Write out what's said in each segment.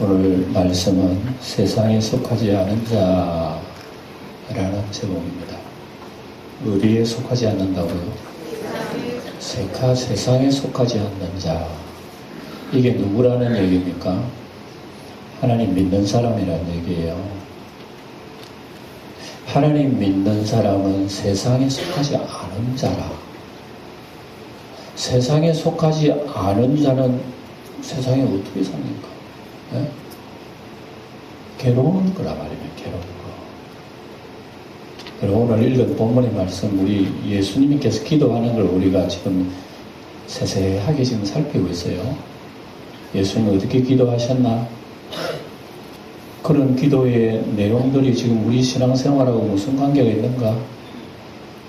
오늘 말씀은 세상에 속하지 않은 자라는 제목입니다. 어디에 속하지 않는다고요? 세상에 속하지 않는 자. 이게 누구라는 얘기입니까? 하나님 믿는 사람이라는 얘기예요. 하나님 믿는 사람은 세상에 속하지 않은 자라. 세상에 속하지 않은 자는 세상에 어떻게 삽니까? 네? 괴로운 거라 말이면 괴로운 거. 그리고 오늘 읽은 본문의 말씀, 우리 예수님께서 기도하는 걸 우리가 지금 세세하게 지금 살피고 있어요. 예수님은 어떻게 기도하셨나? 그런 기도의 내용들이 지금 우리 신앙생활하고 무슨 관계가 있는가?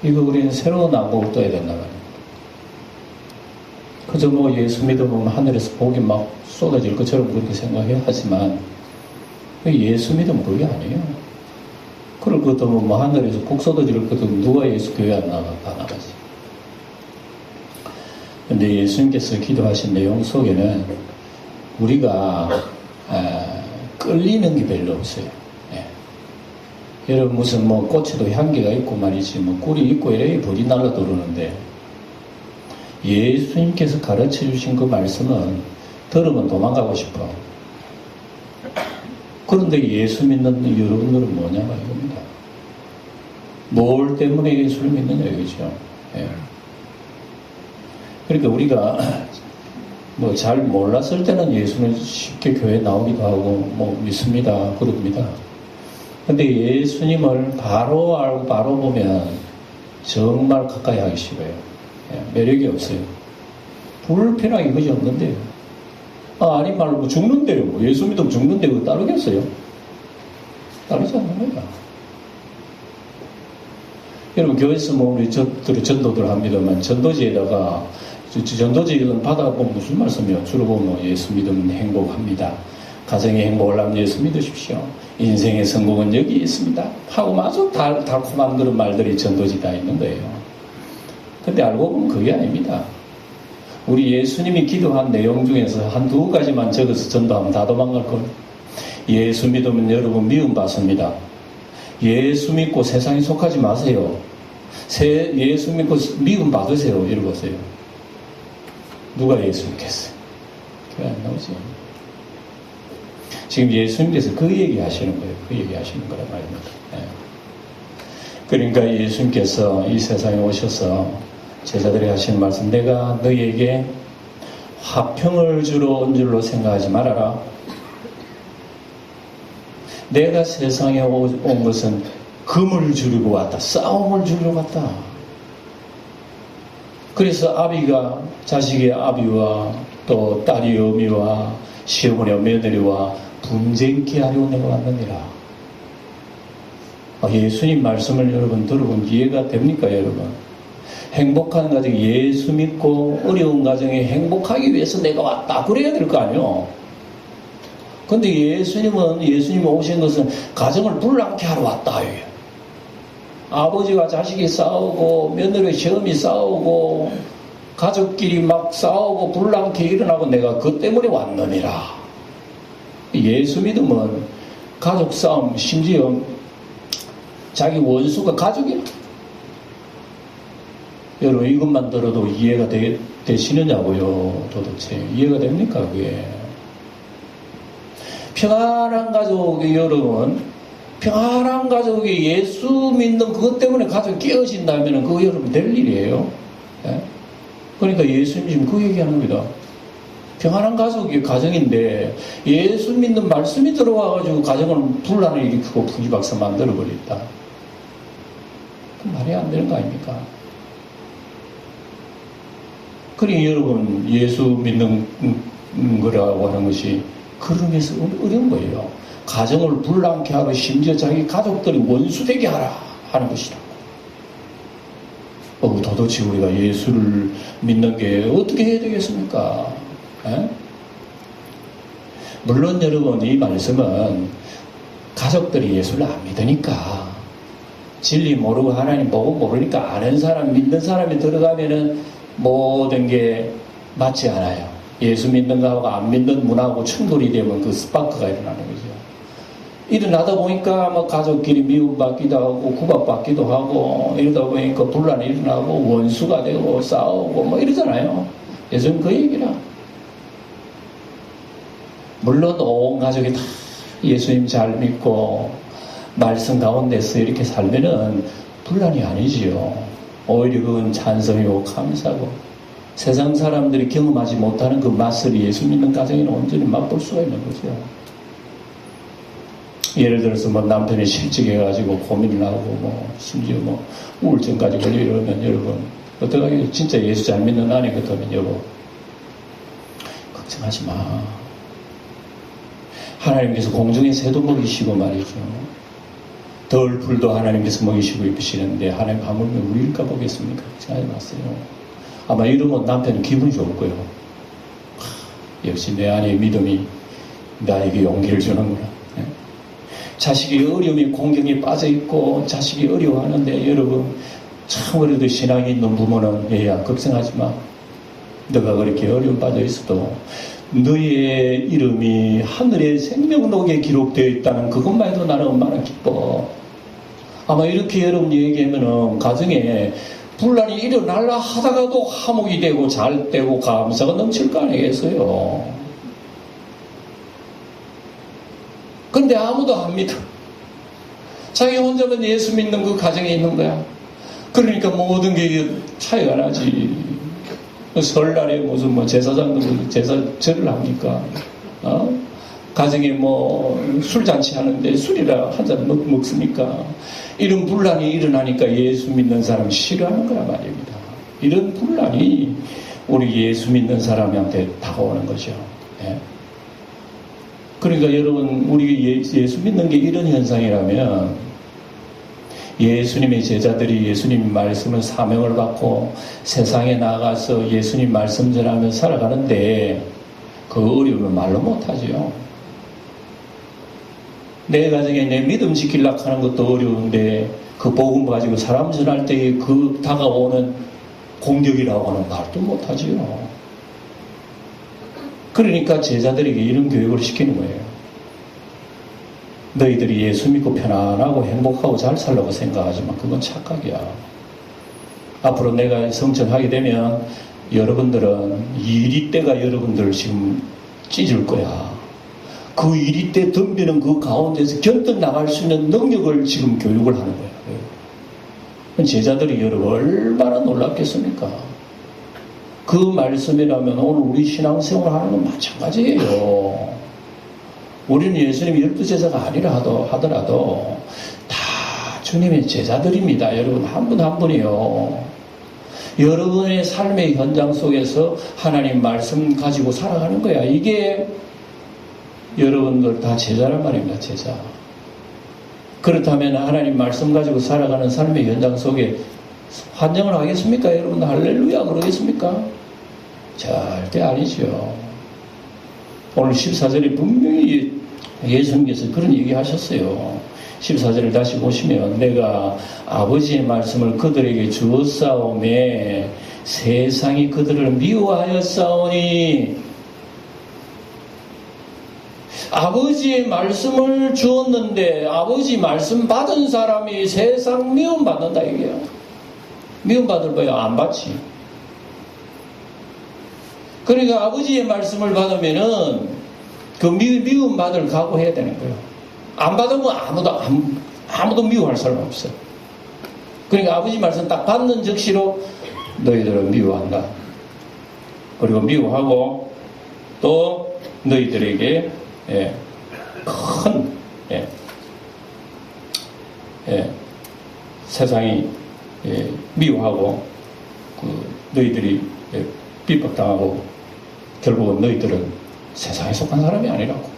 이거 우리는 새로운 안목을 떠야 된다 말이에요. 그저 뭐 예수 믿으면 하늘에서 복이 막 쏟아질 것처럼 그렇게 생각해야 하지만 예수 믿으면 그게 아니에요. 그럴 것도 뭐 하늘에서 복 쏟아질 것도 누가 예수 교회 안 나가 다 나가지. 근데 예수님께서 기도하신 내용 속에는 우리가 끌리는 게 별로 없어요. 예. 여러분 무슨 뭐 꽃에도 향기가 있고 말이지 뭐 꿀이 있고 이래 벌이 날아도르는데 예수님께서 가르쳐 주신 그 말씀은 들으면 도망가고 싶어. 그런데 예수 믿는 여러분들은 뭐냐 말입니다. 뭘 때문에 예수를 믿느냐 이거죠. 예. 그러니까 우리가 뭐 잘 몰랐을 때는 예수는 쉽게 교회에 나오기도 하고 뭐 믿습니다 그럽니다. 근데 예수님을 바로 알고 바로 보면 정말 가까이 하기 싫어요. 매력이 없어요. 불편하게 그지 없는데요. 아니 말고 죽는데요. 뭐 예수 믿으면 죽는데 그거 따르겠어요? 따르지 않는 거야. 여러분 교회에서 뭐 우리 전도들 합니다만 전도지에다가 전도지는 받아보면 무슨 말씀이요? 주로 보면 예수 믿으면 행복합니다. 가정의 행복을 하면 예수 믿으십시오. 인생의 성공은 여기 있습니다. 하고 아주 달콤한 그런 말들이 전도지 다 있는 거예요. 근데 알고 보면 그게 아닙니다. 우리 예수님이 기도한 내용 중에서 한두 가지만 적어서 전도하면 다 도망갈걸. 예수 믿으면 여러분 미움 받습니다. 예수 믿고 세상에 속하지 마세요. 예수 믿고 미움 받으세요. 읽으세요. 누가 예수 믿겠어요? 그게 안 나오지. 지금 예수님께서 그 얘기 하시는 거예요. 그 얘기 하시는 거란 말입니다. 그러니까 예수님께서 이 세상에 오셔서 제자들이 하시는 말씀, 내가 너희에게 화평을 주러 온 줄로 생각하지 말아라. 내가 세상에 온 것은 금을 주려고 왔다. 싸움을 주려고 왔다. 그래서 아비가 자식의 아비와 또 딸이 어미와 시어머니와 며느리와 분쟁케 하려고 내가 왔느니라. 예수님 말씀을 여러분 들어보면 이해가 됩니까 여러분? 행복한 가정, 예수 믿고 어려운 가정에 행복하기 위해서 내가 왔다. 그래야 될 거 아니에요. 근데 예수님 오신 것은 가정을 불랑케 하러 왔다. 아버지와 자식이 싸우고 며느리 시어머니 싸우고 가족끼리 막 싸우고 불랑케 일어나고 내가 그 때문에 왔느니라. 예수 믿으면 가족 싸움, 심지어 자기 원수가 가족이야. 여러분 이것만 들어도 이해가 되시느냐고요. 도대체 이해가 됩니까 그게? 평안한 가족이 여러분, 평안한 가족이 예수 믿는 그것 때문에 가족이 깨어진다면 그거 여러분 될 일이에요. 예? 그러니까 예수님 지금 그 얘기하는 겁니다. 평안한 가족이 가정인데 예수 믿는 말씀이 들어와가지고 가정을 분란을 일으키고 부지박사 만들어버렸다. 말이 안 되는 거 아닙니까? 그러니 여러분 예수 믿는 거라고 하는 것이 그러면서 어려운 거예요. 가정을 불랑케 하고 심지어 자기 가족들이 원수되게 하라 하는 것이라고. 도대체 우리가 예수를 믿는 게 어떻게 해야 되겠습니까? 에? 물론 여러분 이 말씀은 가족들이 예수를 안 믿으니까 진리 모르고 하나님 보고 모르니까 아는 사람 믿는 사람이 들어가면은 모든 게 맞지 않아요. 예수 믿는 거하고 안 믿는 문화하고 충돌이 되면 그 스파크가 일어나는 거죠. 일어나다 보니까 뭐 가족끼리 미움받기도 하고 구박받기도 하고 이러다 보니까 분란이 일어나고 원수가 되고 싸우고 뭐 이러잖아요. 예전 그 얘기라. 물론 온 가족이 다 예수님 잘 믿고 말씀 가운데서 이렇게 살면은 분란이 아니지요. 오히려 그건 찬성이고 감사고 세상 사람들이 경험하지 못하는 그 맛을 예수 믿는 가정에는 온전히 맛볼 수가 있는 거죠. 예를 들어서 뭐 남편이 실직해가지고 고민을 하고 뭐 심지어 뭐 우울증까지 걸리고 이러면 여러분 어떡하게 진짜 예수 잘 믿는 아내 같으면 여보 걱정하지 마. 하나님께서 공중에 새도 먹이시고 말이죠. 덜 풀도 하나님께서 먹이시고 입히시는데 하나님 하물며 우리일까 보겠습니까? 걱정하지 마세요. 아마 이러면 남편은 기분이 좋을 거예요. 역시 내 아내의 믿음이 나에게 용기를 주는구나. 자식이 어려움이 공경에 빠져있고 자식이 어려워하는데 여러분 참으로도 신앙이 있는 부모는 얘야 걱정하지 마. 너가 그렇게 어려움 빠져있어도 너의 이름이 하늘의 생명록에 기록되어 있다는 그것만 해도 나는 얼마나 기뻐. 아마 이렇게 여러분 얘기하면은 가정에 분란이 일어날라 하다가도 화목이 되고 잘 되고 감사가 넘칠 거 아니겠어요. 근데 아무도 안 믿어. 자기 혼자만 예수 믿는 그 가정에 있는 거야. 그러니까 모든 게 차이가 나지. 설날에 무슨 뭐 제사장도 제사절을 합니까? 가정에 뭐 술잔치 하는데 술이라 한 잔 먹습니까? 이런 분란이 일어나니까 예수 믿는 사람이 싫어하는 거란 말입니다. 이런 분란이 우리 예수 믿는 사람한테 다가오는 거죠. 예? 그러니까 여러분 우리 예수 믿는 게 이런 현상이라면 예수님의 제자들이 예수님 말씀을 사명을 받고 세상에 나가서 예수님 말씀 전하며 살아가는데 그 어려움을 말로 못하죠. 내 가정에 내 믿음 지키려고 하는 것도 어려운데 그 복음 가지고 사람 전할 때 그 다가오는 공격이라고 하는 말도 못하지요. 그러니까 제자들에게 이런 교육을 시키는 거예요. 너희들이 예수 믿고 편안하고 행복하고 잘 살라고 생각하지만 그건 착각이야. 앞으로 내가 성천하게 되면 여러분들은 이리때가 여러분들을 지금 찢을 거야. 그 이리때 덤비는 그 가운데서 견뎌 나갈 수 있는 능력을 지금 교육을 하는 거예요. 제자들이 여러분 얼마나 놀랍겠습니까? 그 말씀이라면 오늘 우리 신앙생활 하는 건 마찬가지예요. 우리는 예수님이 12제자가 아니라 하더라도 다 주님의 제자들입니다. 여러분 한 분 한 분이요. 여러분의 삶의 현장 속에서 하나님 말씀 가지고 살아가는 거야. 이게 여러분들 다 제자란 말입니다. 제자. 그렇다면 하나님 말씀 가지고 살아가는 삶의 현장 속에 환영을 하겠습니까? 여러분 할렐루야 그러겠습니까? 절대 아니죠. 오늘 14절에 분명히 예수님께서 그런 얘기 하셨어요. 14절을 다시 보시면 내가 아버지의 말씀을 그들에게 주었사오매 세상이 그들을 미워하였사오니 아버지의 말씀을 주었는데 아버지 말씀 받은 사람이 세상 미움받는다 이게요. 미움받을 거야 안 받지. 그러니까 아버지의 말씀을 받으면은 그 미움받을 각오해야 되는 거예요. 안 받으면 아무도 미워할 사람 없어. 그러니까 아버지 말씀 딱 받는 즉시로 너희들은 미워한다. 그리고 미워하고 또 너희들에게 큰 세상이 미워하고 너희들이 비박당하고 결국은 너희들은 세상에 속한 사람이 아니라고.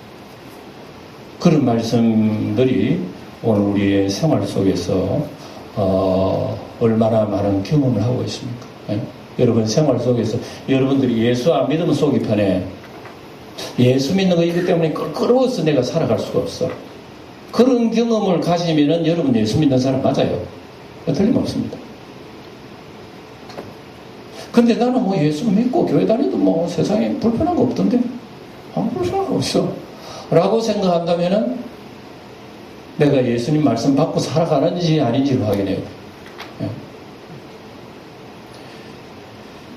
그런 말씀들이 오늘 우리의 생활 속에서 얼마나 많은 경험을 하고 있습니까? 여러분 생활 속에서 여러분들이 예수 안 믿으면 속이 편해. 예수 믿는 거 이기 때문에 껄끄러워서 내가 살아갈 수가 없어. 그런 경험을 가지면은 여러분 예수 믿는 사람 맞아요. 틀림없습니다. 근데 나는 뭐 예수 믿고 교회 다니도 뭐 세상에 불편한 거 없던데 아무 불편한 거 없어 라고 생각한다면은 내가 예수님 말씀 받고 살아가는지 아닌지를 확인해야 돼.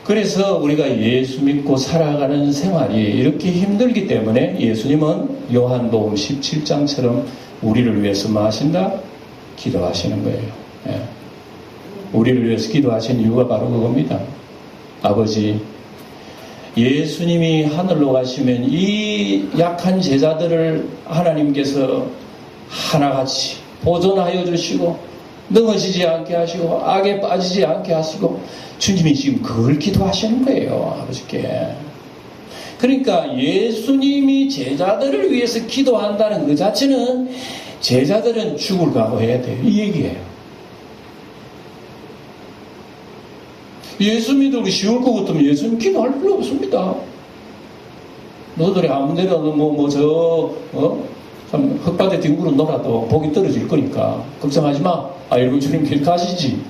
그래서 우리가 예수 믿고 살아가는 생활이 이렇게 힘들기 때문에 예수님은 요한복음 17장처럼 우리를 위해서 뭐 하신다? 기도하시는 거예요. 우리를 위해서 기도하신 이유가 바로 그겁니다. 아버지, 예수님이 하늘로 가시면 이 약한 제자들을 하나님께서 하나같이 보존하여 주시고 넘어지지 않게 하시고 악에 빠지지 않게 하시고 주님이 지금 그걸 기도하시는 거예요. 아버지께. 그러니까 예수님이 제자들을 위해서 기도한다는 그 자체는 제자들은 죽을 각오해야 돼요. 이 얘기예요. 예수 믿으면 쉬울 것 같으면 예수님 기도할 필요 없습니다. 너들이 아무데나 참 흙바닥에 뒹굴어 놀아도 복이 떨어질 거니까 걱정하지 마. 아이고 주님 길 가시지.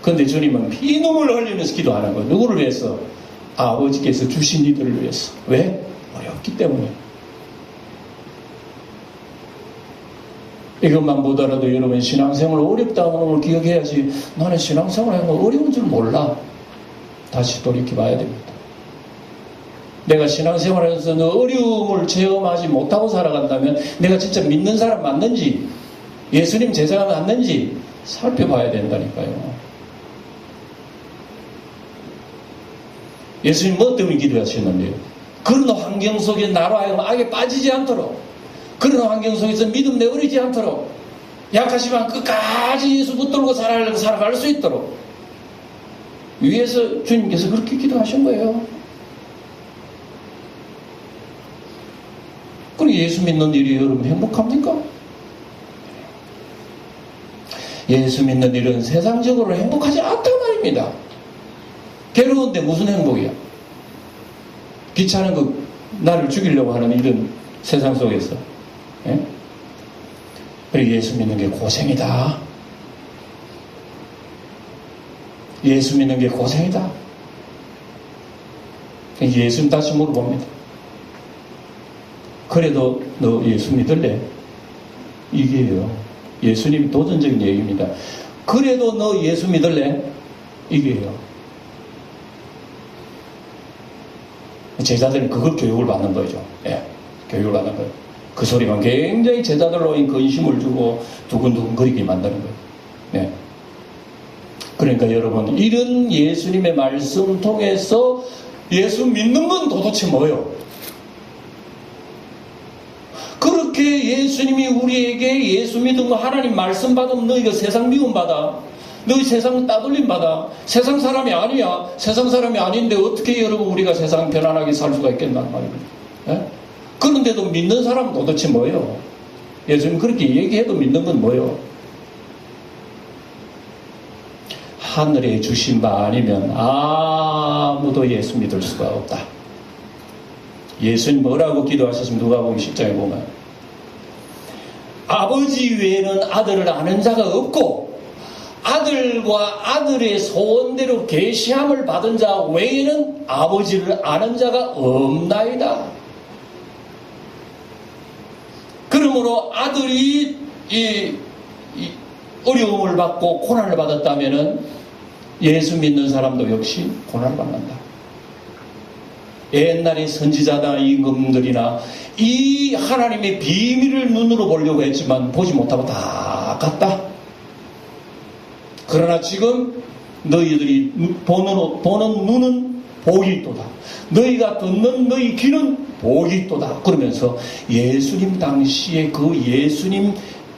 그런데 주님은 피눈물 흘리면서 기도하는 거예요. 누구를 위해서? 아버지께서 주신 이들을 위해서. 왜? 어렵기 때문에. 이것만 보더라도 여러분 신앙생활 어렵다는 걸 기억해야지. 나는 신앙생활 하는 거 어려운 줄 몰라. 다시 돌이켜봐야 됩니다. 내가 신앙생활에서 어려움을 체험하지 못하고 살아간다면 내가 진짜 믿는 사람 맞는지 예수님 제자가 맞는지 살펴봐야 된다니까요. 예수님 뭐 때문에 기도하셨는데요? 그런 환경 속에 나로 하여금 악에 빠지지 않도록, 그런 환경 속에서 믿음 내버리지 않도록, 약하지만 끝까지 예수 붙들고 살아갈 수 있도록 위해서 주님께서 그렇게 기도하신 거예요. 그리고 예수 믿는 일이 여러분 행복합니까? 예수 믿는 일은 세상적으로 행복하지 않단 말입니다. 괴로운데 무슨 행복이야? 귀찮은 거 나를 죽이려고 하는 이런 세상 속에서. 예? 그리고 예수 믿는 게 고생이다. 예수 믿는 게 고생이다. 예수님 다시 물어봅니다. 그래도 너 예수 믿을래? 이게요. 예수님 도전적인 얘기입니다. 그래도 너 예수 믿을래? 이게요. 제자들은 그걸 교육을 받는 거죠. 예, 교육을 받는 거예요. 그 소리가 굉장히 제자들로 근심을 주고 두근두근거리게 만드는 거예요. 예. 그러니까 여러분, 이런 예수님의 말씀 통해서 예수 믿는 건 도대체 뭐예요? 그렇게 예수님이 우리에게 예수 믿은 거 하나님 말씀 받으면 너희가 세상 미움 받아. 너희 세상 따돌림 받아. 세상 사람이 아니야. 세상 사람이 아닌데 어떻게 여러분 우리가 세상 편안하게 살 수가 있겠단 말입니다. 예? 그런데도 믿는 사람은 도대체 뭐예요? 예수님 그렇게 얘기해도 믿는 건 뭐예요? 하늘에 주신 바 아니면 아무도 예수 믿을 수가 없다. 예수님 뭐라고 기도하셨으면 누가복음 10장에 보면 아버지 외에는 아들을 아는 자가 없고 아들과 아들의 소원대로 계시함을 받은 자 외에는 아버지를 아는 자가 없나이다. 그러므로 아들이 이 어려움을 받고 고난을 받았다면은 예수 믿는 사람도 역시 고난을 받는다. 옛날에 선지자나 임금들이나 이 하나님의 비밀을 눈으로 보려고 했지만 보지 못하고 다 갔다. 그러나 지금 너희들이 보는 눈은 복이 있도다. 너희가 듣는 너희 귀는 복이 있도다. 그러면서 예수님 당시에 그 예수님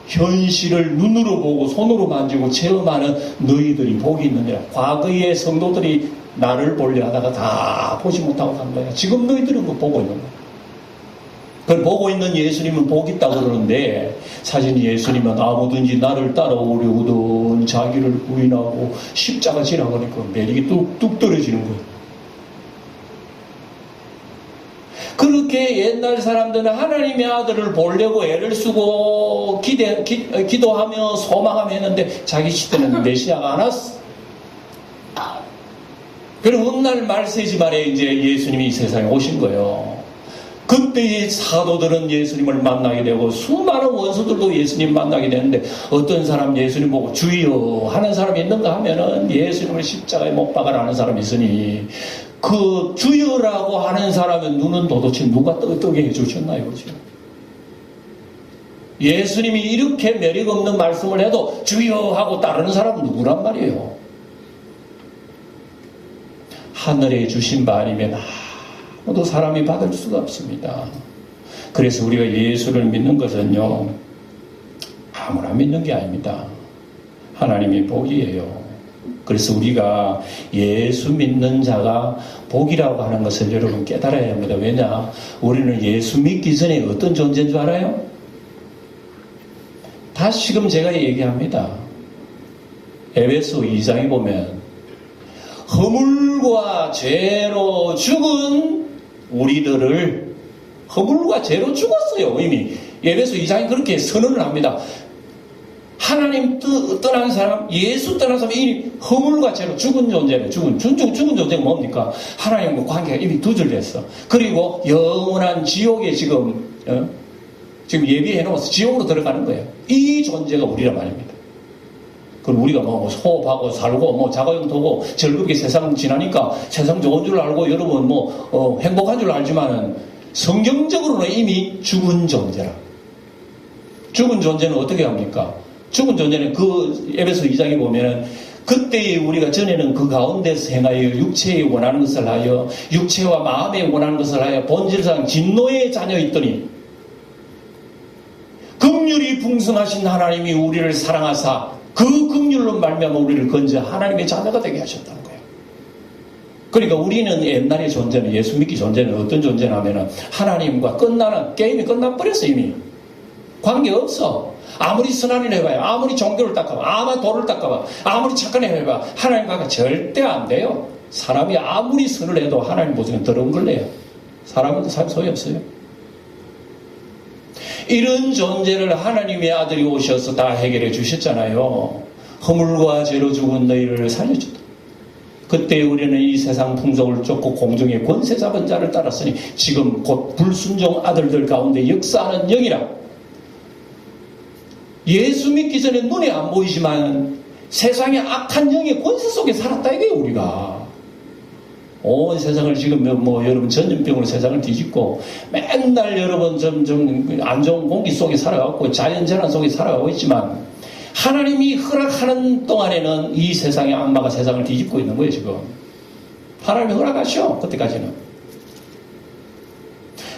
현실을 눈으로 보고 손으로 만지고 체험하는 너희들이 복이 있느니라. 과거의 성도들이 나를 보려 하다가 다 보지 못하고 간 거야. 지금 너희들은 그거 보고 있는 거야. 그걸 보고 있는 예수님은 복 있다고 그러는데 사실 예수님은 아무든지 나를 따라오려거든 자기를 부인하고 십자가 지라고 하니까 매력이 뚝뚝 떨어지는 거예요. 그렇게 옛날 사람들은 하나님의 아들을 보려고 애를 쓰고 기도하며 소망하며 했는데 자기 시대는 메시아가 안 왔어. 그럼 어느 날 말세지 말에 이제 예수님이 이 세상에 오신 거예요. 그때 사도들은 예수님을 만나게 되고 수많은 원수들도 예수님 만나게 되는데 어떤 사람 예수님 보고 주여 하는 사람이 있는가 하면은 예수님을 십자가에 못 박아라는 사람이 있으니 그 주여라고 하는 사람의 눈은 도대체 누가 뜨게 해주셨나요? 그죠? 예수님이 이렇게 매력 없는 말씀을 해도 주여 하고 따르는 사람은 누구란 말이에요? 하늘에 주신 바 아니면 아무도 사람이 받을 수가 없습니다. 그래서 우리가 예수를 믿는 것은요, 아무나 믿는 게 아닙니다. 하나님의 복이에요. 그래서 우리가 예수 믿는 자가 복이라고 하는 것을 여러분 깨달아야 합니다. 왜냐? 우리는 예수 믿기 전에 어떤 존재인 줄 알아요? 다시금 제가 얘기합니다. 에베소 2장에 보면 허물과 죄로 죽은 우리들을 허물과 죄로 죽었어요. 이미 에베소 2장이 그렇게 선언을 합니다. 하나님 떠난 사람, 예수 떠난 사람이 이미 허물과 죄로 죽은 존재예요. 죽은 존재가 뭡니까? 하나님과 관계가 이미 두절됐어. 그리고 영원한 지옥에 지금 예비해 놓아서 지옥으로 들어가는 거예요. 이 존재가 우리란 말입니다. 그럼 우리가 호흡하고 살고 자가용도고 즐겁게 세상 지나니까 세상 좋은 줄 알고 여러분 행복한 줄 알지만은 성경적으로는 이미 죽은 존재라. 죽은 존재는 어떻게 합니까? 죽은 존재는 그 에베소 2장에 보면은 그때 우리가 전에는 그 가운데서 행하여 육체에 원하는 것을 하여 육체와 마음에 원하는 것을 하여 본질상 진노의 자녀였더니 긍휼이 풍성하신 하나님이 우리를 사랑하사 그 긍휼로 말미암아 우리를 건져 하나님의 자녀가 되게 하셨다는 거예요. 그러니까 우리는 옛날의 존재는 예수 믿기 존재는 어떤 존재냐면은 하나님과 끝나는 게임이 끝나버렸어. 이미 관계없어. 아무리 선한일 해봐요. 아무리 종교를 닦아봐. 아무리 도를 닦아봐. 아무리 착한 일 해봐. 하나님과가 절대 안 돼요. 사람이 아무리 선을 해도 하나님 보시면 더러운 걸 내요. 사람은 소용이 없어요. 이런 존재를 하나님의 아들이 오셔서 다 해결해 주셨잖아요. 허물과 죄로 죽은 너희를 살려줬다. 그때 우리는 이 세상 풍속을 쫓고 공중의 권세 잡은 자를 따랐으니 지금 곧 불순종 아들들 가운데 역사하는 영이라. 예수 믿기 전에 눈에 안 보이지만 세상의 악한 영의 권세 속에 살았다 이거예요. 우리가 온 세상을 지금 여러분 전염병으로 세상을 뒤집고 맨날 여러분 좀 안 좋은 공기 속에 살아가고 자연재난 속에 살아가고 있지만 하나님이 허락하는 동안에는 이 세상의 악마가 세상을 뒤집고 있는 거예요. 지금 하나님이 허락하셔. 그때까지는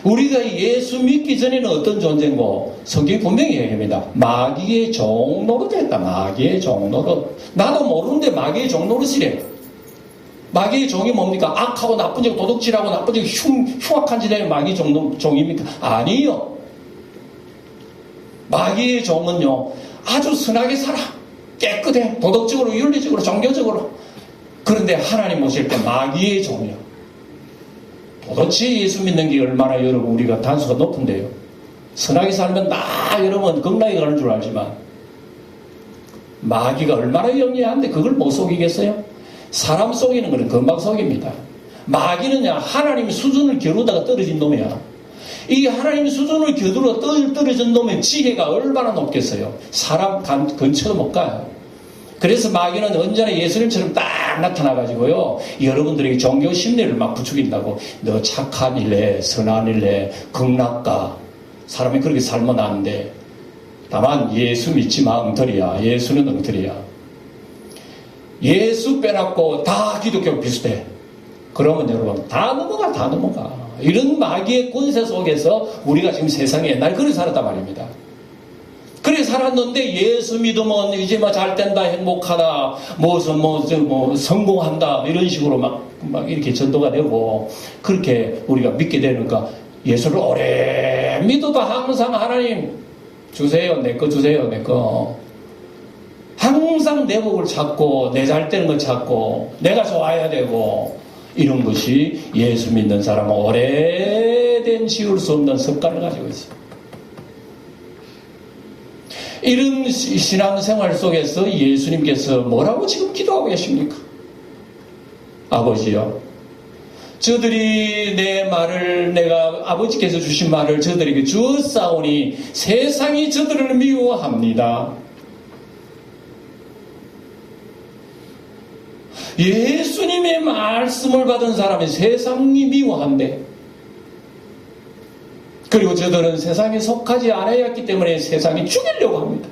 우리가 예수 믿기 전에는 어떤 존재인고 성경이 분명히 얘기합니다. 마귀의 종노릇 했다. 마귀의 종노릇. 나도 모르는데 마귀의 종노릇이래. 마귀의 종이 뭡니까? 악하고 나쁜 짓, 도둑질하고 나쁜 짓, 흉악한 짓 하는 마귀의 종입니까? 아니요. 마귀의 종은요, 아주 선하게 살아. 깨끗해. 도덕적으로, 윤리적으로, 종교적으로. 그런데 하나님 오실 때 마귀의 종이요. 도대체 예수 믿는 게 얼마나 여러분 우리가 단수가 높은데요. 선하게 살면 여러분 겁나게 가는 줄 알지만 마귀가 얼마나 영리한데 그걸 못 속이겠어요? 사람 속이는 것은 금방 속입니다. 마귀는 하나님 수준을 겨루다가 떨어진 놈이야. 이 하나님 수준을 겨루다 떨어진 놈의 지혜가 얼마나 높겠어요. 사람 근처도 못 가요. 그래서 마귀는 언제나 예수님처럼 딱 나타나가지고요, 여러분들에게 종교 심리를 막 부추긴다고. 너 착한 일래, 선한 일래, 극락가. 사람이 그렇게 살면 안 돼. 다만 예수 믿지 마, 엉터리야. 예수는 엉터리야. 예수 빼놨고 다 기독교 비슷해. 그러면 여러분 다 넘어가. 이런 마귀의 권세 속에서 우리가 지금 세상에 옛날에 그렇게 살았단 말입니다. 그래 살았는데 예수 믿으면 이제 잘 된다, 행복하다, 성공한다 이런 식으로 막 이렇게 전도가 되고 그렇게 우리가 믿게 되니까 예수를 오래 믿어도 항상 하나님 주세요, 내 거 주세요, 내 거. 항상 내 복을 찾고 내 잘 되는 걸 찾고 내가 좋아야 되고 이런 것이 예수 믿는 사람은 오래된 지울 수 없는 습관을 가지고 있어요. 이런 신앙생활 속에서 예수님께서 뭐라고 지금 기도하고 계십니까? 아버지요, 저들이 내 말을, 내가 아버지께서 주신 말을 저들에게 주었사오니 세상이 저들을 미워합니다. 예수님의 말씀을 받은 사람이 세상이 미워한대. 그리고 저들은 세상에 속하지 않았기 때문에 세상이 죽이려고 합니다.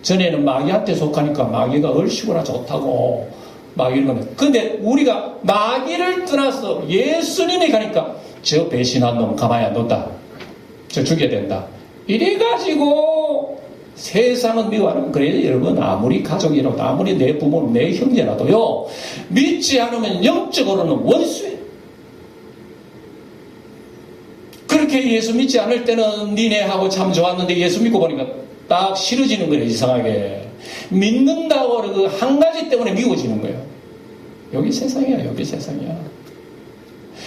전에는 마귀한테 속하니까 마귀가 얼씨구나 좋다고 마귀를 거는. 근데 우리가 마귀를 떠나서 예수님이 가니까 저 배신한 놈 가만히 안 둔다. 저 죽여야 된다. 이래가지고 세상은 미워하는. 그래서 여러분, 아무리 가족이라도, 아무리 내 부모, 내 형제라도요, 믿지 않으면 영적으로는 원수예요. 그렇게 예수 믿지 않을 때는 니네하고 참 좋았는데 예수 믿고 보니까 딱 싫어지는 거예요. 이상하게 믿는다고 그 한 가지 때문에 미워지는 거예요. 여기 세상이야. 여기 세상이야.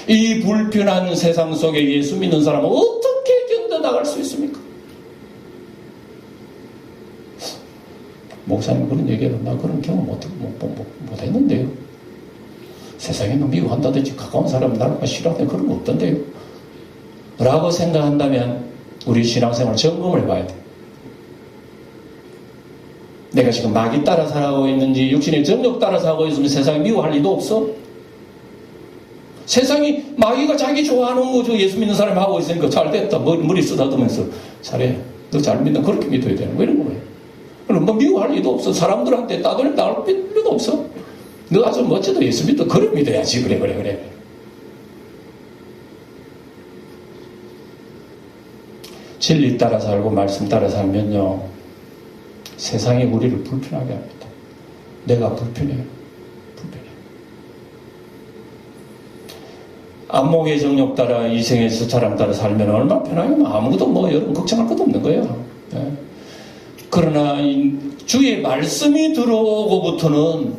이 불편한 세상 속에 예수 믿는 사람은 어떻게 견뎌나갈 수 있습니까? 목사님 그런 얘기해도 나 그런 경험 못 했는데요. 세상에는 미워한다든지 가까운 사람 나를 싫어하는 그런 거 없던데요. 라고 생각한다면 우리 신앙생활 점검을 해봐야 돼. 내가 지금 마귀 따라 살아가고 있는지 육신의 정욕 따라 살아가고 있으면 세상에 미워할 리도 없어. 세상이 마귀가 자기 좋아하는 거 예수 믿는 사람이 하고 있으니까 잘됐다. 머리 쓰다듬으면서 잘해. 너 잘 믿는 그렇게 믿어야 되는 거 이런 거예요. 그럼 뭐 미워할 리도 없어. 사람들한테 따돌림 나올 필요도 없어. 너 아주 멋져도 예수 믿어. 그래 믿어야지. 그래. 진리 따라 살고 말씀 따라 살면요, 세상이 우리를 불편하게 합니다. 내가 불편해요. 안목의 정욕 따라 이생에서 사람 따라 살면 얼마나 편하게 아무것도 여러분 걱정할 것도 없는 거예요. 네. 그러나 주의 말씀이 들어오고부터는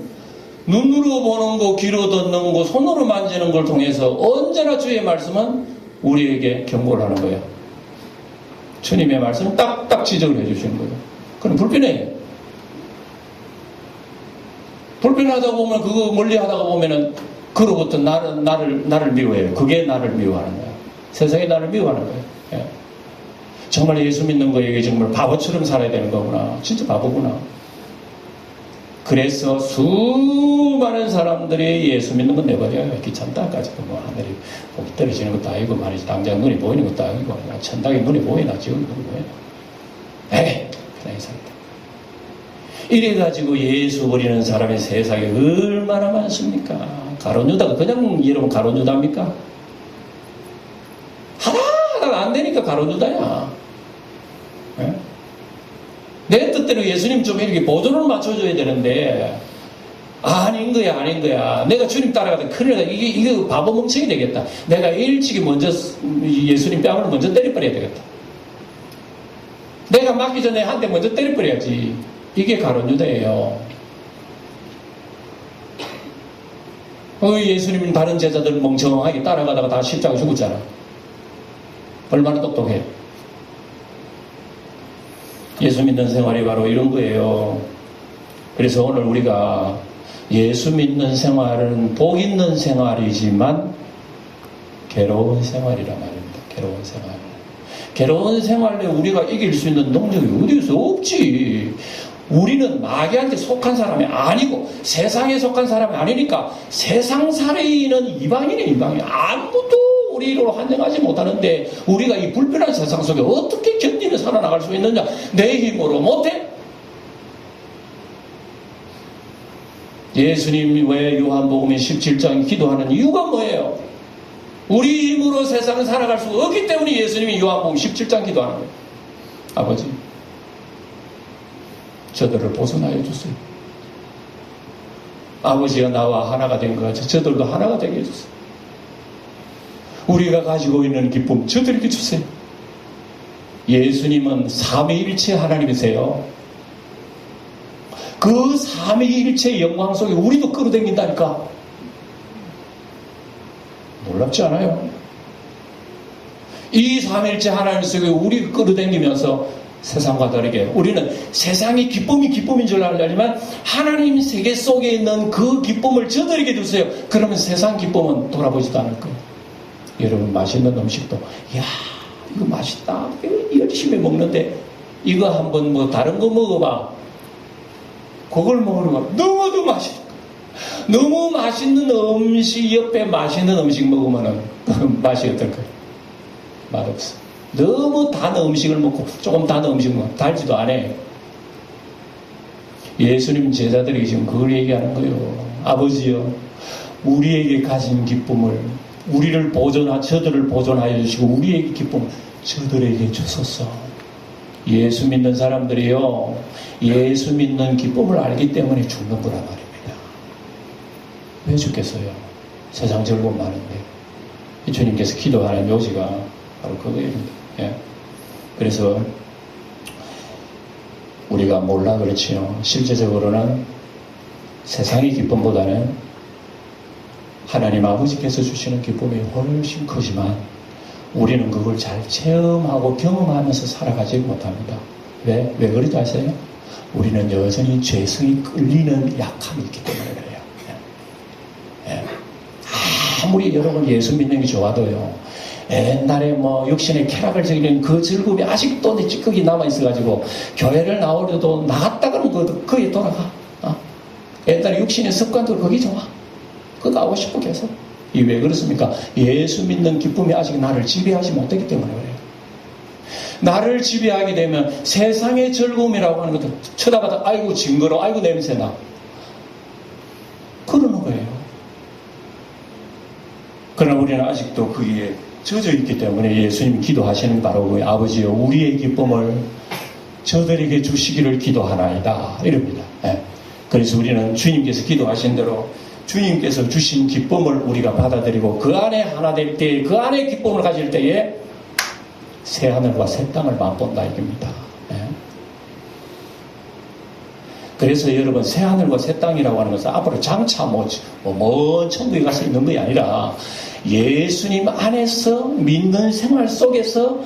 눈으로 보는 거, 귀로 듣는 거, 손으로 만지는 걸 통해서 언제나 주의 말씀은 우리에게 경고를 하는 거예요. 주님의 말씀을 딱딱 지적을 해주시는 거예요. 그럼 불편해요. 불편하다 보면 그거 멀리 하다가 보면은 그로부터 나를 미워해요. 그게 나를 미워하는 거예요. 세상이 나를 미워하는 거예요. 예. 정말 예수 믿는 거에게 정말 바보처럼 살아야 되는 거구나. 진짜 바보구나. 그래서 수많은 사람들이 예수 믿는 건 내버려요. 귀찮다까지 하늘이 복이 떨어지는 것도 아니고 말이지. 당장 눈이 보이는 것도 아니고 천당에 눈이 보이나 지옥에 눈이 보이나. 에이, 그냥 이상하다. 이래가지고 예수 버리는 사람이 세상에 얼마나 많습니까? 가룟유다가 그냥 여러분 가룟유다입니까? 하다가 안 되니까 가룟유다야. 네? 내 뜻대로 예수님 좀 이렇게 보조를 맞춰줘야 되는데 아닌 거야. 내가 주님 따라가다 큰일 나. 이게 바보 멍청이 되겠다. 내가 일찍이 먼저 예수님 뺨을 먼저 때려버려야 되겠다. 내가 맞기 전에 한 대 먼저 때려버려야지. 이게 가룟유다예요. 예수님은 다른 제자들 멍청하게 따라가다가 다 십자가 죽었잖아. 얼마나 똑똑해. 예수 믿는 생활이 바로 이런 거예요. 그래서 오늘 우리가 예수 믿는 생활은 복 있는 생활이지만 괴로운 생활이란 말입니다. 괴로운 생활. 괴로운 생활에 우리가 이길 수 있는 능력이 어디서 없지. 우리는 마귀한테 속한 사람이 아니고 세상에 속한 사람이 아니니까 세상 살이는 이방인이에요. 아무도 우리로 환영하지 못하는데 우리가 이 불편한 세상 속에 어떻게 견디며 살아나갈 수 있느냐? 내 힘으로 못해. 예수님이 왜 요한복음 17장 기도하는 이유가 뭐예요? 우리 힘으로 세상을 살아갈 수 없기 때문에 예수님이 요한복음 17장 기도하는 거예요. 아버지, 저들을 벗어나여 주세요. 아버지가 나와 하나가 된 것 같이 저들도 하나가 되게 해주세요. 우리가 가지고 있는 기쁨 저들에게 주세요. 예수님은 삼위일체 하나님이세요. 그 삼위일체의 영광 속에 우리도 끌어당긴다니까. 놀랍지 않아요? 이 삼위일체 하나님 속에 우리 끌어당기면서 세상과 다르게 우리는 세상의 기쁨이 기쁨인 줄 알지만 하나님 세계 속에 있는 그 기쁨을 저들에게 주세요. 그러면 세상 기쁨은 돌아보지도 않을 거예요. 여러분 맛있는 음식도 이야 이거 맛있다. 이거 열심히 먹는데 이거 한번 뭐 다른 거 먹어봐. 그걸 먹으면 너무도 맛있다. 너무 맛있는 음식 옆에 맛있는 음식 먹으면 맛이 어떨까요? 맛없어. 너무 단 음식을 먹고 조금 단 음식 먹고 달지도 않아. 예수님 제자들이 지금 그걸 얘기하는 거예요. 아버지요, 우리에게 가진 기쁨을 우리를 저들을 보존하여 주시고 우리에게 기쁨을 저들에게 주소서. 예수 믿는 사람들이요, 예수 믿는 기쁨을 알기 때문에 죽는 거란 말입니다. 왜 죽겠어요? 세상 즐거움 많은데. 주님께서 기도하는 요지가 바로 그거입니다. 예. 그래서 우리가 몰라 그렇지요. 실제적으로는 세상의 기쁨보다는 하나님 아버지께서 주시는 기쁨이 훨씬 크지만 우리는 그걸 잘 체험하고 경험하면서 살아가지 못합니다. 왜 그런지 아세요? 우리는 여전히 죄성이 끌리는 약함이 있기 때문에 그래요. 예. 아무리 여러분 예수 믿는 게 좋아도요, 옛날에 뭐 육신의 쾌락을 즐기는 그 즐거움이 아직도 내 찌꺼기 남아있어가지고 교회를 나오려도 나갔다 그러면 거기에 돌아가. 옛날에 육신의 습관도 거기 좋아. 그거 가고 싶어 계속. 왜 그렇습니까? 예수 믿는 기쁨이 아직 나를 지배하지 못했기 때문에 그래요. 나를 지배하게 되면 세상의 즐거움이라고 하는 것도 쳐다봐도 아이고 징그러워, 아이고 냄새나, 그러는 거예요. 그러나 우리는 아직도 거기에 젖어 있기 때문에 예수님이 기도하시는 바로 그 아버지여 우리의 기쁨을 저들에게 주시기를 기도하나이다 이럽니다. 예. 그래서 우리는 주님께서 기도하신 대로 주님께서 주신 기쁨을 우리가 받아들이고 그 안에 하나 될 때, 그 안에 기쁨을 가질 때에 새 하늘과 새 땅을 맛본다 이겁니다. 예. 그래서 여러분 새 하늘과 새 땅이라고 하는 것은 앞으로 장차 먼 천국에 가서 있는 것이 아니라 예수님 안에서 믿는 생활 속에서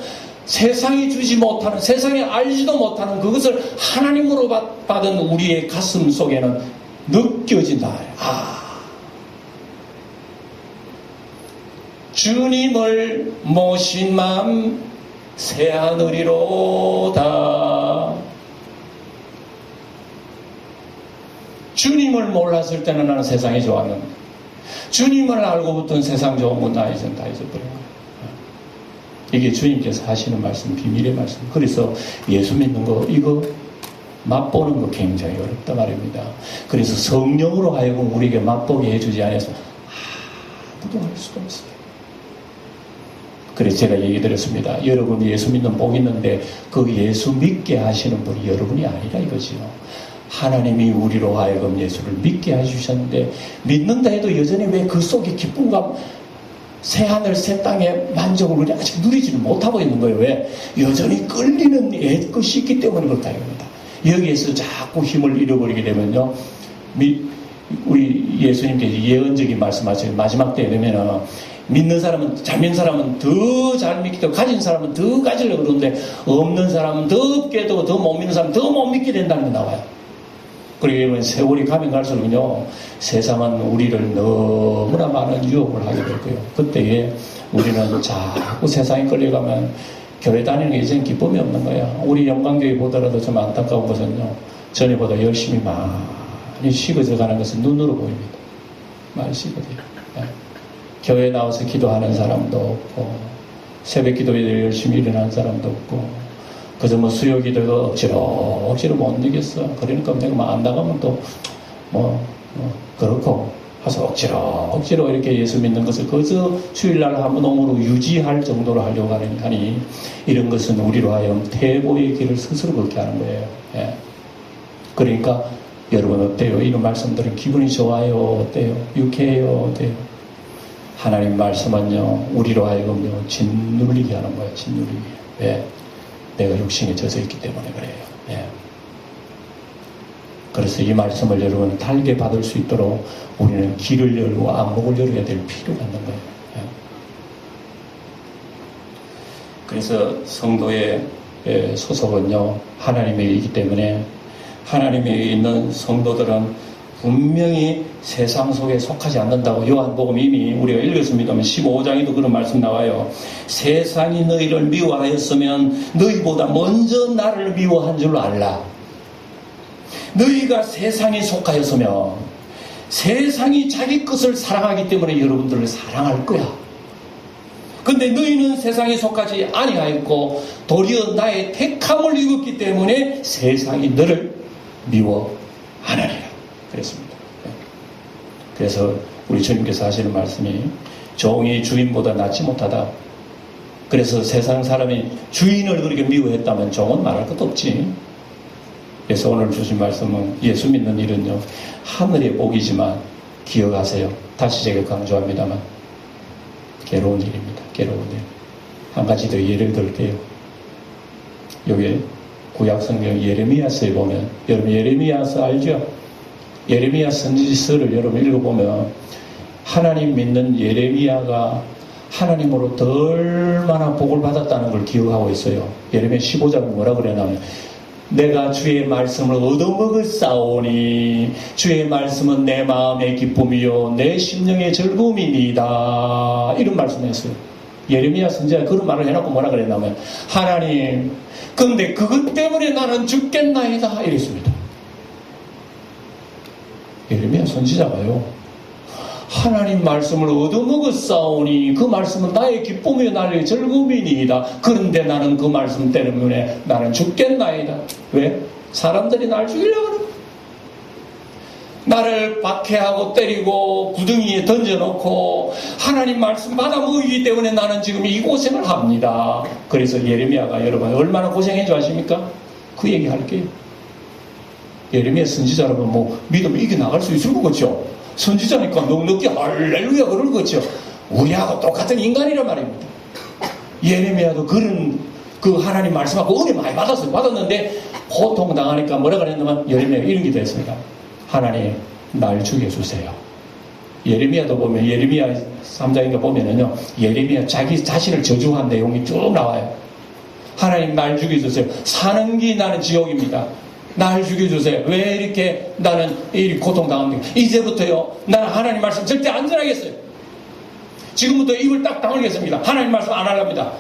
세상이 주지 못하는, 세상이 알지도 못하는 그것을 하나님으로 받은 우리의 가슴 속에는 느껴진다. 주님을 모신 마음 새하늘이로다. 주님을 몰랐을 때는 나는 세상이 좋았는데 주님을 알고부터는 세상 좋은 건 다 잊어버려요. 이게 주님께서 하시는 말씀, 비밀의 말씀. 그래서 예수 믿는 거 이거 맛보는 거 굉장히 어렵다 말입니다. 그래서 성령으로 하여금 우리에게 맛보게 해주지 않아서 아무도 할 수가 없어요. 그래서 제가 얘기 드렸습니다. 여러분 예수 믿는 복 있는데 그 예수 믿게 하시는 분이 여러분이 아니라 이거지요. 하나님이 우리로 하여금 예수를 믿게 해주셨는데 믿는다 해도 여전히 왜 그 속에 기쁨과 새하늘 새 땅의 만족을 우리 아직 누리지를 못하고 있는 거예요. 왜? 여전히 끌리는 옛것이 있기 때문에 그렇다 이겁니다. 여기에서 자꾸 힘을 잃어버리게 되면요, 우리 예수님께서 예언적인 말씀하시죠. 마지막 때에 되면은 믿는 사람은, 잘 믿는 사람은 더 잘 믿기 때문에 가진 사람은 더 가지려고 그러는데 없는 사람은 더 없게도 더 못 믿는 사람은 더 못 믿게 된다는 게 나와요. 그리고 세월이 가면 갈수록요, 세상은 우리를 너무나 많은 유혹을 하게 될 거예요. 그때에 우리는 자꾸 세상에 끌려가면 교회 다니는 게 이제는 기쁨이 없는 거예요. 우리 영광교회 보더라도 좀 안타까운 것은요, 전에보다 열심히 많이 식어져 가는 것은 눈으로 보입니다. 많이 식어져요. 네. 교회에 나와서 기도하는 사람도 없고, 새벽 기도에 열심히 일어나는 사람도 없고, 그저 뭐 수요 기도가 억지로 못 이겼어. 그러니까 내가 안 나가면 또 그렇고 해서 억지로 이렇게 예수 믿는 것을 그저 주일날 한 번 옴으로 유지할 정도로 하려고 하니 이런 것은 우리로 하여금 퇴보의 길을 스스로 걷게 하는 거예요. 예. 그러니까 여러분 어때요? 이런 말씀들은 기분이 좋아요? 어때요? 유쾌해요? 어때요? 하나님 말씀은요, 우리로 하여금요, 짓눌리게 하는 거예요. 짓눌리게. 왜? 내가 육신에 젖어 있기 때문에 그래요. 예. 그래서 이 말씀을 여러분 달게 받을 수 있도록 우리는 귀를 열고 안목을 열어야 될 필요가 있는 거예요. 예. 그래서 성도의 소속은요 하나님에게 있기 때문에 하나님에게 있는 성도들은 분명히 세상 속에 속하지 않는다고 요한복음 이미 우리가 읽었습니다만 15장에도 그런 말씀 나와요. 세상이 너희를 미워하였으면 너희보다 먼저 나를 미워한 줄로 알라. 너희가 세상에 속하였으면 세상이 자기 것을 사랑하기 때문에 여러분들을 사랑할 거야. 근데 너희는 세상에 속하지 아니하였고 도리어 나의 택함을 입었기 때문에 세상이 너를 미워하느니라 그랬습니다. 그래서 우리 주님께서 하시는 말씀이 종이 주인보다 낫지 못하다. 그래서 세상 사람이 주인을 그렇게 미워했다면 종은 말할 것도 없지. 그래서 오늘 주신 말씀은 예수 믿는 일은요 하늘의 복이지만 기억하세요. 다시 제가 강조합니다만 괴로운 일입니다. 괴로운 일. 한 가지 더 예를 들게요. 여기 구약성경 예레미야서에 보면 여러분 예레미야서 알죠? 예레미야 선지서를 여러분 읽어보면 하나님 믿는 예레미야가 하나님으로부터 얼마나 복을 받았다는 걸 기억하고 있어요. 예레미야 15장에 뭐라 그러냐면 내가 주의 말씀을 얻어먹었사오니 주의 말씀은 내 마음의 기쁨이요 내 심령의 즐거움이니이다. 이런 말씀을 했어요. 예레미야 선지자가 그런 말을 해놓고 뭐라 그랬냐면 하나님 근데 그것 때문에 나는 죽겠나이다 이랬습니다. 예레미야 선지자가요 하나님 말씀을 얻어먹었사오니 그 말씀은 나의 기쁨이요 나의 즐거움이니이다. 그런데 나는 그 말씀 때문에 나는 죽겠나이다. 왜? 사람들이 날 죽이려고 그래. 나를 박해하고 때리고 구덩이에 던져놓고 하나님 말씀 받아 먹이기 때문에 나는 지금 이 고생을 합니다. 그래서 예레미야가 여러분 얼마나 고생해 줄 아십니까? 그 얘기 할게요. 예레미야 선지자라면 뭐 믿으면 이겨나갈 수 있을 것 같죠? 선지자니까 넉넉히 할렐루야 그럴 것 같죠? 우리하고 똑같은 인간이란 말입니다. 예레미야도 그런 그 하나님 말씀하고 은혜 많이 받았는데 고통당하니까 뭐라 그랬냐면 예레미야가 이런 기도 했습니다. 하나님 날 죽여주세요. 예레미야도 보면 예레미야 3장인가 보면은요 예레미야 자기 자신을 저주한 내용이 쭉 나와요. 하나님 날 죽여주세요. 사는 게 나는 지옥입니다. 날 죽여주세요. 왜 이렇게 나는 이 고통당합니까? 이제부터요 나는 하나님 말씀 절대 안 전하겠어요. 지금부터 입을 딱 다물겠습니다. 하나님 말씀 안 하랍니다.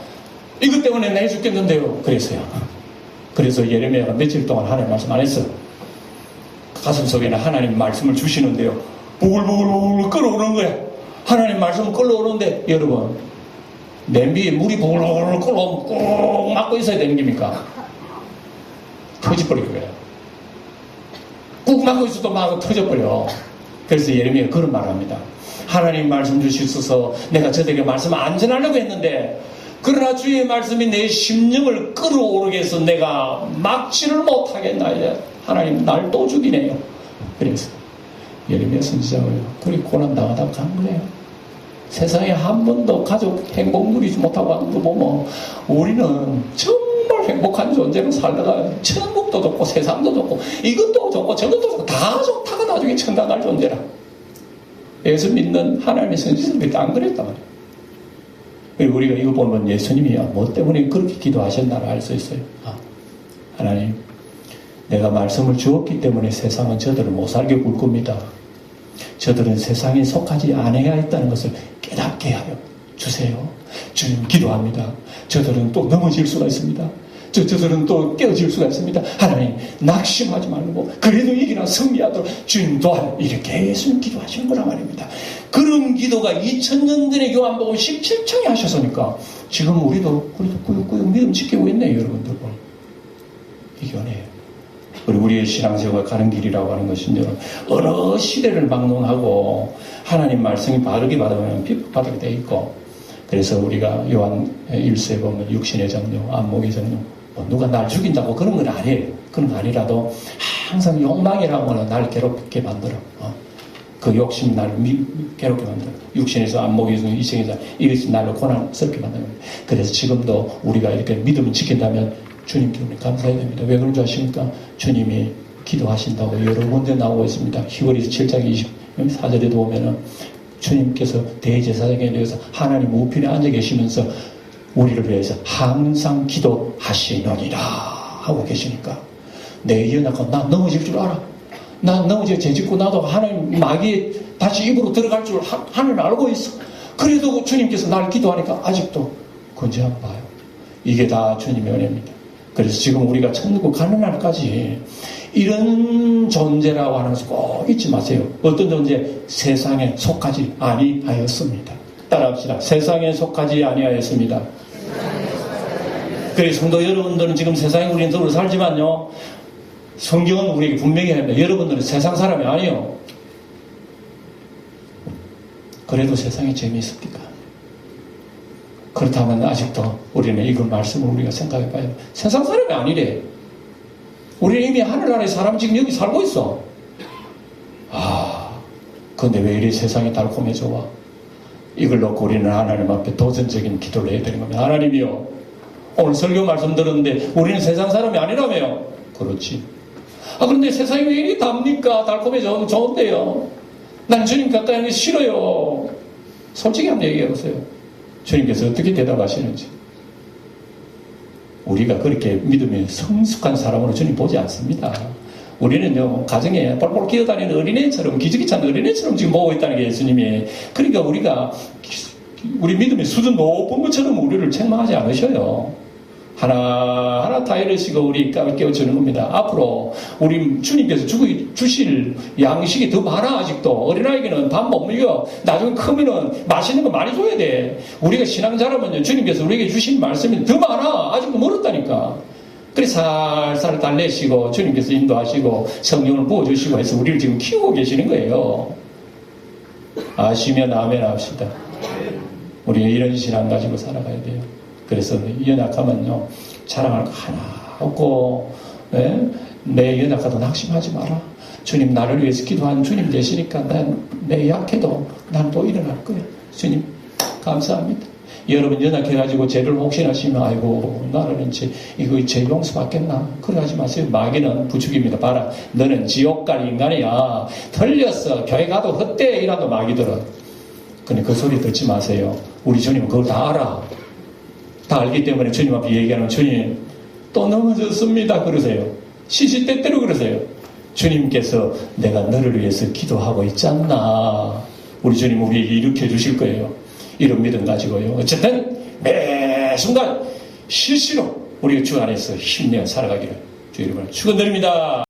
이것 때문에 내 죽겠는데요. 그랬어요. 그래서 예레미야가 며칠 동안 하나님 말씀 안 했어요. 가슴속에는 하나님 말씀을 주시는데요 보글보글 끓어오는 거예요. 하나님 말씀은 끓어오는데 여러분 냄비에 물이 보글보글 끓어오면 꾹 막고 있어야 되는 겁니까? 터져버릴 거예요. 꾹 막고 있어도 막 터져버려. 그래서 예레미야가 그런 말을 합니다. 하나님 말씀 주시소서 내가 저들에게 말씀 안 전하려고 했는데 그러나 주의 말씀이 내 심령을 끌어오르게 해서 내가 막지를 못하겠나이다. 하나님 날 또 죽이네요. 그래서 예레미야 선지자가요 그렇게 고난당하다고 간 거예요. 세상에 한 번도 가족 행복 누리지 못하고 하는 거 보면 우리는 정말 행복한 존재로 살다가 천국도 좋고 세상도 좋고 이것도 좋고 저것도 좋고 다 좋다가 나중에 천당 갈 존재라. 예수 믿는 하나님의 선지자들이 안 그랬단 말이에요. 우리가 이거 보면 예수님이 뭐 때문에 그렇게 기도하셨나를 알 수 있어요. 하나님 내가 말씀을 주었기 때문에 세상은 저들을 못 살게 굴 겁니다. 저들은 세상에 속하지 않아야 했다는 것을 깨닫게 하여 주세요. 주님 기도합니다. 저들은 또 넘어질 수가 있습니다. 저들은 또 깨어질 수가 있습니다. 하나님 낙심하지 말고 그래도 이기나 승리하도록 주님 도와요. 이렇게 예수님 기도하시는 거란 말입니다. 그런 기도가 2000년 전에 요한복음 17장에 하셨으니까 지금 우리도 꾸역꾸역 믿음 지키고 있네요. 여러분들 보니 이게 은혜예요. 그리고 우리의 신앙생활 가는 길이라고 하는 것은 어느 시대를 막론하고 하나님 말씀이 바르게 받으면 비판받게 돼 있고 그래서 우리가 요한 1서에 보면 육신의 정욕, 안목의 정욕 누가 날 죽인다고 그런 건 아니에요. 그런 거 아니라도 항상 욕망이라고 하는 날 괴롭게 만들어. 그 욕심이 나를 괴롭게 만들어. 육신에서 안목에서 이생에서 이것이 나를 고난스럽게 만드는 거예요. 그래서 지금도 우리가 이렇게 믿음을 지킨다면 주님께 우리 감사해야 됩니다. 왜 그런 줄 아십니까? 주님이 기도하신다고 여러 군데 나오고 있습니다. 히브리서 7장 24절에도 보면은 주님께서 대제사장에 대해서 하나님 우편에 앉아 계시면서 우리를 위해서 항상 기도하시느니라 하고 계시니까 내 연약한 나 넘어질 줄 알아. 나 넘어져 죄짓고 나도 하나님 마귀에 다시 입으로 들어갈 줄 하나님 알고 있어. 그래도 주님께서 날 기도하니까 아직도 건재한 봐요. 이게 다 주님의 은혜입니다. 그래서 지금 우리가 천국 가는 날까지 이런 존재라고 하는 것을 꼭 잊지 마세요. 어떤 존재? 세상에 속하지 아니하였습니다. 따라합시다. 세상에 속하지 아니하였습니다. 그래서 성도 여러분들은 지금 세상에 우리는 서로 살지만요, 성경은 우리에게 분명히 합니다. 여러분들은 세상 사람이 아니에요. 그래도 세상이 재미있습니까? 그렇다면 아직도 우리는 이걸 말씀을 우리가 생각해 봐요. 세상 사람이 아니래. 우리는 이미 하늘나라의 사람 지금 여기 살고 있어. 근데 왜 이리 세상이 달콤해져 와? 이걸 놓고 우리는 하나님 앞에 도전적인 기도를 해야 되는 겁니다. 하나님이요, 오늘 설교 말씀 들었는데 우리는 세상 사람이 아니라며요. 그렇지. 그런데 세상이 왜 이리 답니까? 달콤해져 좋은데요. 난 주님 가까이 하는 게 싫어요. 솔직히 한번 얘기해 보세요. 주님께서 어떻게 대답하시는지. 우리가 그렇게 믿음에 성숙한 사람으로 주님 보지 않습니다. 우리는요, 가정에 뻘뻘 기어다니는 어린애처럼, 기저귀 찬 어린애처럼 지금 보고 있다는 게 예수님이. 그러니까 우리 믿음의 수준 높은 것처럼 우리를 책망하지 않으셔요. 하나하나 다 이러시고 우리 깨워주는 겁니다. 앞으로 우리 주님께서 주실 양식이 더 많아. 아직도 어린아이에게는 밥 못 먹여. 나중에 크면은 맛있는 거 많이 줘야 돼. 우리가 신앙자라면요, 주님께서 우리에게 주신 말씀이 더 많아. 아직도 멀었다니까. 그래서 살살 달래시고 주님께서 인도하시고 성령을 부어주시고 해서 우리를 지금 키우고 계시는 거예요. 아시면 아멘 합시다. 우리가 이런 신앙 가지고 살아가야 돼요. 그래서 연약하면요, 자랑할 거 하나 없고, 내 연약하도 낙심하지 마라. 주님 나를 위해서 기도한 주님 되시니까 내 약해도 난 또 일어날 거야. 주님 감사합니다. 여러분 연약해가지고 죄를 혹시나시면 아이고 나는 이거 죄 용서 받겠나? 그래 하지 마세요. 마귀는 부축입니다. 봐라, 너는 지옥 갈 인간이야. 틀렸어. 교회 가도 헛되이 이라도 마귀들은. 근데 그 소리 듣지 마세요. 우리 주님은 그걸 다 알아. 다 알기 때문에 주님 앞에 얘기하는, 주님 또 넘어졌습니다 그러세요. 시시때때로 그러세요. 주님께서 내가 너를 위해서 기도하고 있지 않나. 우리 주님 우리에게 일으켜 주실 거예요. 이런 믿음 가지고요. 어쨌든 매 순간 실시로 우리가 주 안에서 힘내어 살아가기를 주 이름으로 축원드립니다.